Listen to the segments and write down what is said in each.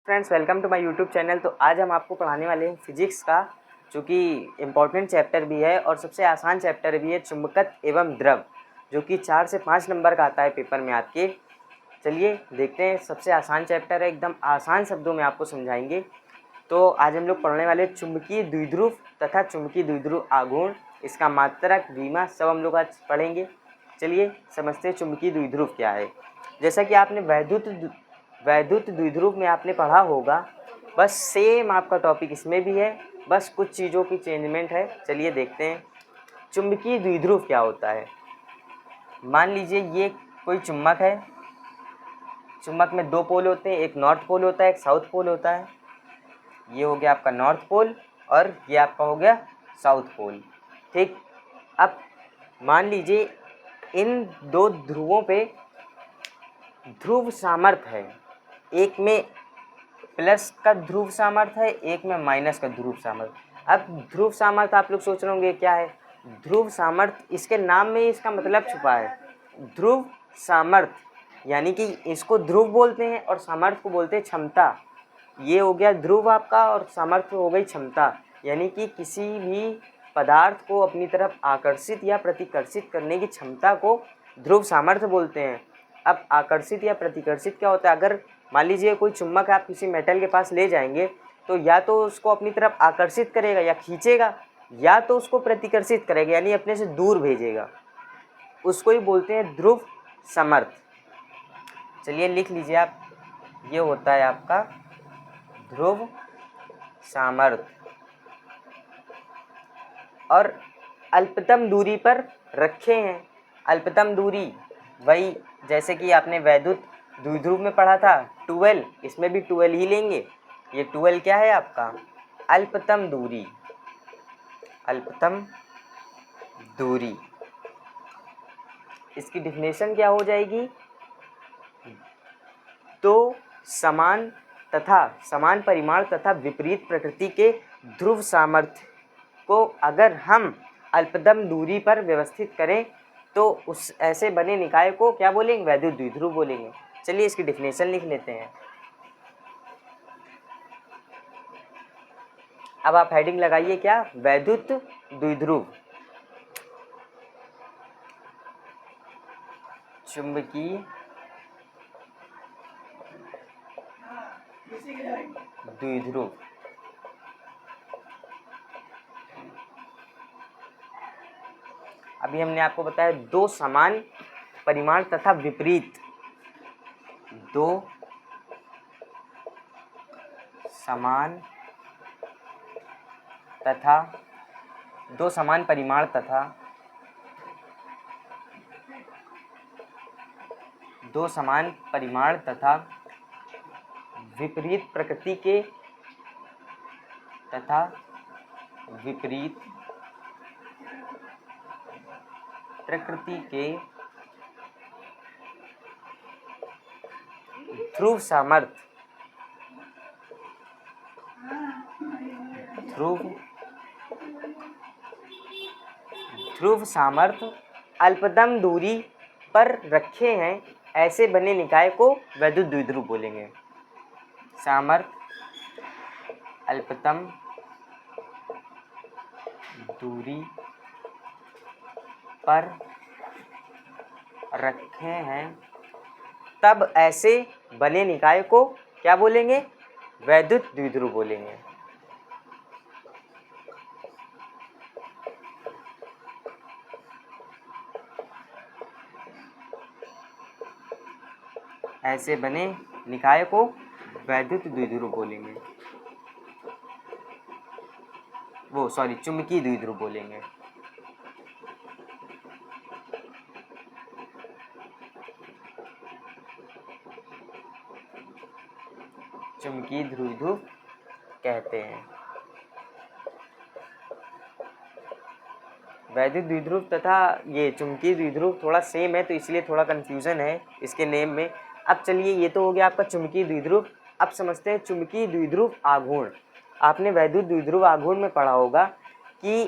Friends, welcome to my YouTube channel. तो आज हम आपको पढ़ाने वाले हैं फिजिक्स का, जो कि इम्पोर्टेंट चैप्टर भी है और सबसे आसान चैप्टर भी है, चुंबकत्व एवं द्रव, जो कि 4 से 5 नंबर का आता है पेपर में आपके। चलिए देखते हैं। सबसे आसान चैप्टर है, एकदम आसान शब्दों में आपको समझाएंगे। तो आज हम लोग पढ़ने वाले चुंबकीय द्विध्रुव तथा चुंबकीय द्विध्रुव आघूर्ण, इसका मात्रक, बीमा, सब हम लोग आज पढ़ेंगे। चलिए समझते हैं चुंबकीय द्विध्रुव क्या है। जैसा कि आपने वैद्युत द्विध्रुव में आपने पढ़ा होगा, बस सेम आपका टॉपिक इसमें भी है, बस कुछ चीज़ों की चेंजमेंट है। चलिए देखते हैं चुंबकीय द्विध्रुव क्या होता है। मान लीजिए ये कोई चुम्बक है। चुम्बक में 2 पोल होते हैं, एक नॉर्थ पोल होता है, एक साउथ पोल होता है। ये हो गया आपका नॉर्थ पोल और ये आपका हो गया साउथ पोल। ठीक। अब मान लीजिए इन 2 ध्रुवों पे ध्रुव सामर्थ्य है। एक में प्लस का ध्रुव सामर्थ्य है, एक में माइनस का ध्रुव सामर्थ्य। अब ध्रुव सामर्थ्य आप लोग सोच रहे होंगे क्या है। ध्रुव सामर्थ्य, इसके नाम में इसका मतलब छुपा है। ध्रुव सामर्थ्य यानी कि इसको ध्रुव बोलते हैं और सामर्थ्य को बोलते हैं क्षमता। ये हो गया ध्रुव आपका और सामर्थ्य हो गई क्षमता, यानी कि किसी भी पदार्थ को अपनी तरफ आकर्षित या प्रतिकर्षित करने की क्षमता को ध्रुव सामर्थ्य बोलते हैं। अब आकर्षित या प्रतिकर्षित क्या होता है। अगर मान लीजिए कोई चुम्बक आप किसी मेटल के पास ले जाएंगे तो या तो उसको अपनी तरफ आकर्षित करेगा या खींचेगा, या तो उसको प्रतिकर्षित करेगा यानी अपने से दूर भेजेगा। उसको ही बोलते हैं ध्रुव सामर्थ्य। चलिए लिख लीजिए आप, ये होता है आपका ध्रुव सामर्थ्य। और अल्पतम दूरी पर रखे हैं। अल्पतम दूरी वही जैसे कि आपने वैद्युत द्विध्रुव में पढ़ा था 12, इसमें भी 12 ही लेंगे। ये 12 क्या है आपका अल्पतम दूरी। अल्पतम दूरी, इसकी डिफिनेशन क्या हो जाएगी। तो समान परिमाण तथा विपरीत प्रकृति के ध्रुव सामर्थ्य को अगर हम अल्पतम दूरी पर व्यवस्थित करें तो उस ऐसे बने निकाय को क्या बोलेंगे, वैद्युत द्विध्रुव बोलेंगे। चलिए इसकी डिफिनेशन लिख लेते हैं। अब आप हेडिंग लगाइए क्या, वैद्युत द्विध्रुव। चुंबकीय द्विध्रुव। अभी हमने आपको बताया 2 समान परिमाण तथा विपरीत, 2 समान परिमाण तथा 2 समान परिमाण तथा विपरीत प्रकृति के ध्रुव सामर्थ्य अल्पतम दूरी पर रखे हैं, ऐसे बने निकाय को वैद्युत द्विध्रुव बोलेंगे। सामर्थ्य अल्पतम दूरी पर रखे हैं, तब ऐसे बने निकाय को क्या बोलेंगे, वैद्युत द्विध्रुव बोलेंगे। ऐसे बने निकाय को वैद्युत द्विध्रुव बोलेंगे, चुंबकीय द्विध्रुव बोलेंगे। चुंबकीय द्विध्रुव कहते हैं। वैद्युत द्विध्रुव तथा ये चुंबकीय द्विध्रुव थोड़ा सेम है, तो इसलिए थोड़ा कंफ्यूजन है इसके नेम में। अब चलिए ये तो हो गया आपका चुंबकीय द्विध्रुव। अब समझते हैं चुंबकीय द्विध्रुव आघूर्ण। आपने वैद्युत द्विध्रुव आघूर्ण में पढ़ा होगा कि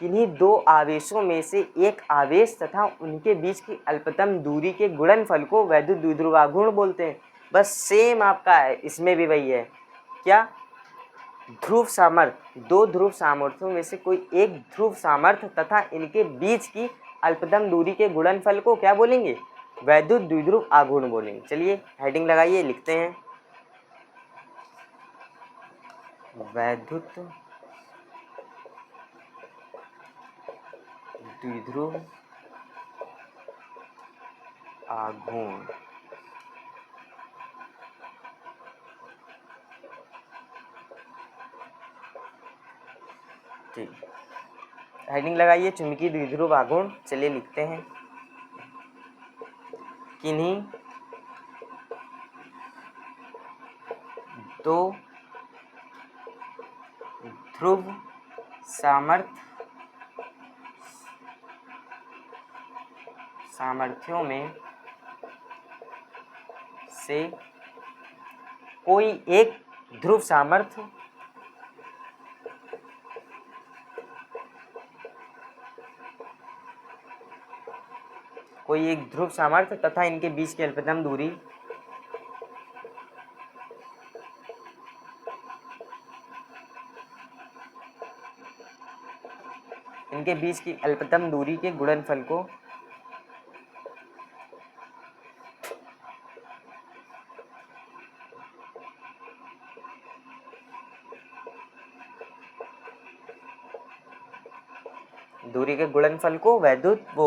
किन्हीं 2 आवेशों में से एक आवेश तथा उनके बीच की अल्पतम दूरी के गुणनफल को वैद्युत द्विध्रुव आघूर्ण बोलते हैं। बस सेम आपका है, इसमें भी वही है। क्या? ध्रुव सामर्थ्य, दो ध्रुव सामर्थ्यों में से कोई एक ध्रुव सामर्थ्य तथा इनके बीच की अल्पतम दूरी के गुणनफल को क्या बोलेंगे? वैद्युत द्विध्रुव आघूर्ण बोलेंगे। चलिए हेडिंग लगाइए, लिखते हैं वैद्युत द्विध्रुव आघूर्ण। ठीक, हेडिंग लगाइए चुंबकीय द्विध्रुव आघूर्ण। चलिए लिखते हैं किन्हीं दो ध्रुव सामर्थ्यों में से कोई एक ध्रुव सामर्थ्य तथा इनके बीच की अल्पतम दूरी के गुणनफल को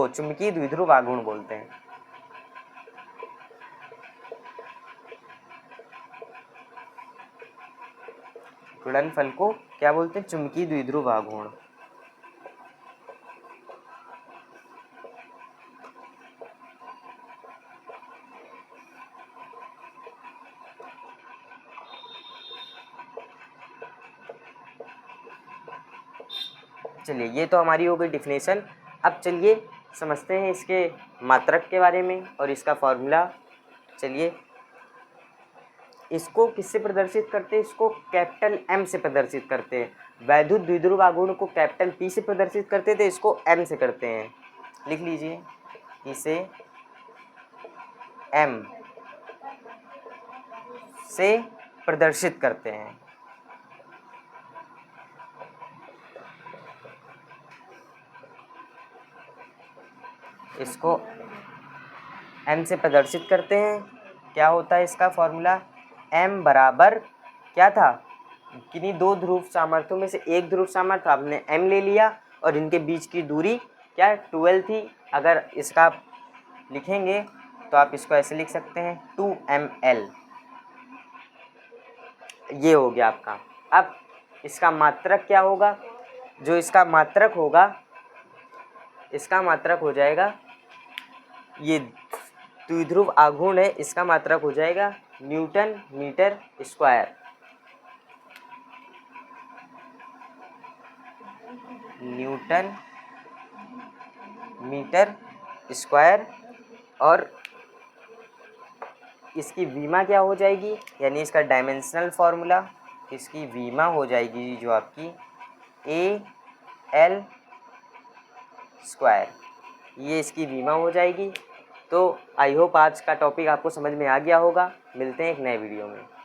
चुंबकीय द्विध्रुव आघूर्ण बोलते हैं। गुणनफल को क्या बोलते हैं? चुंबकीय द्विध्रुव आघूर्ण। चलिए ये तो हमारी हो गई डिफिनेशन। अब चलिए समझते हैं इसके मात्रक के बारे में और इसका फॉर्मूला। चलिए इसको किससे प्रदर्शित करते हैं? इसको कैपिटल एम से प्रदर्शित करते हैं। वैद्युत द्विध्रुव आघूर्ण को कैपिटल पी से प्रदर्शित करते थे, इसको एम से करते हैं। लिख लीजिए, इसे एम से प्रदर्शित करते हैं। इसको एम से प्रदर्शित करते हैं। क्या होता है इसका फॉर्मूला? एम बराबर क्या था? किन्हीं दो ध्रुव सामर्थ्यों में से एक ध्रुव सामर्थ्य आपने एम ले लिया और इनके बीच की दूरी क्या 12 थी। अगर इसका आप लिखेंगे तो आप इसको ऐसे लिख सकते हैं 2ml। ये हो गया आपका। अब इसका मात्रक क्या होगा? जो इसका मात्रक होगा, इसका मात्रक हो जाएगा, ये द्विध्रुव आघूर्ण है, इसका मात्रक हो जाएगा newton meter square. Newton meter square. और इसकी वीमा क्या हो जाएगी? यानी इसका डायमेंशनल फार्मूला, इसकी वीमा हो जाएगी जो आपकी AL स्क्वायर। ये इसकी वीमा हो जाएगी। तो आई होप आज का टॉपिक आपको समझ में आ गया होगा। मिलते हैं एक नए वीडियो में।